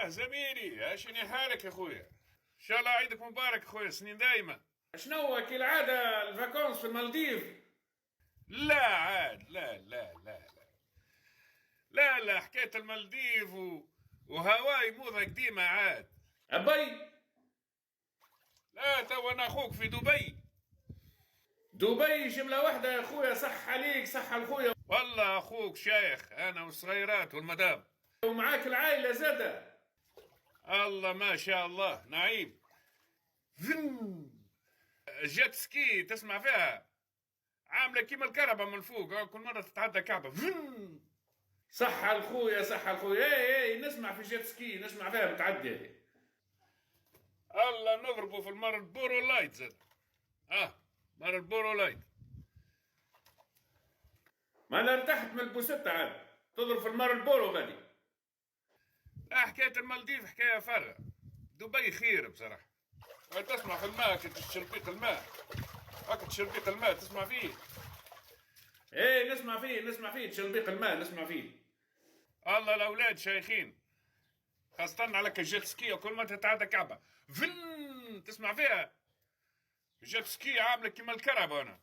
زميلي، اشني حالك يا خويا؟ ان شاء الله عيدك مبارك خويا، سنين دايما. شنو كالعادة الفاكونس في المالديف؟ لا عاد، لا حكاية المالديف وهواي موضة قديمة عاد. أبي لا تو انا اخوك في دبي. دبي جملة واحدة يا خويا، صح عليك صح الخويا. والله اخوك شيخ، انا والصغيرات والمدام. ومعاك العائلة زادة؟ الله ما شاء الله، نعيم. فن جيت سكي تسمع فيها، عامله كيما الكهرباء من فوق، كل مره تتعدى كعبه. فن صح الخويا صح الخويا، اي نسمع في جيت سكي، نسمع فيها بتعدي. الله نضربه في المر البورو لايت زاد. مر البورو لايت. ما انا ارتحت من البوسيت عاد، تضرب في المر البورو غادي. حكايه المالديف حكايه فارغه، دبي خير بصراحه. تسمع في الماء، تشربيق الماء، هاك تشربيق الماء تسمع فيه. ايه نسمع فيه تشربيق الماء نسمع فيه. الله الاولاد شايخين، خاصة على الجيت سكي، وكل ما تتعدى كعبة فن تسمع فيها. جيت سكي عاملة كيما الكهرباء انا.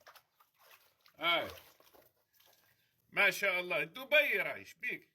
ما شاء الله دبي رايش بيك.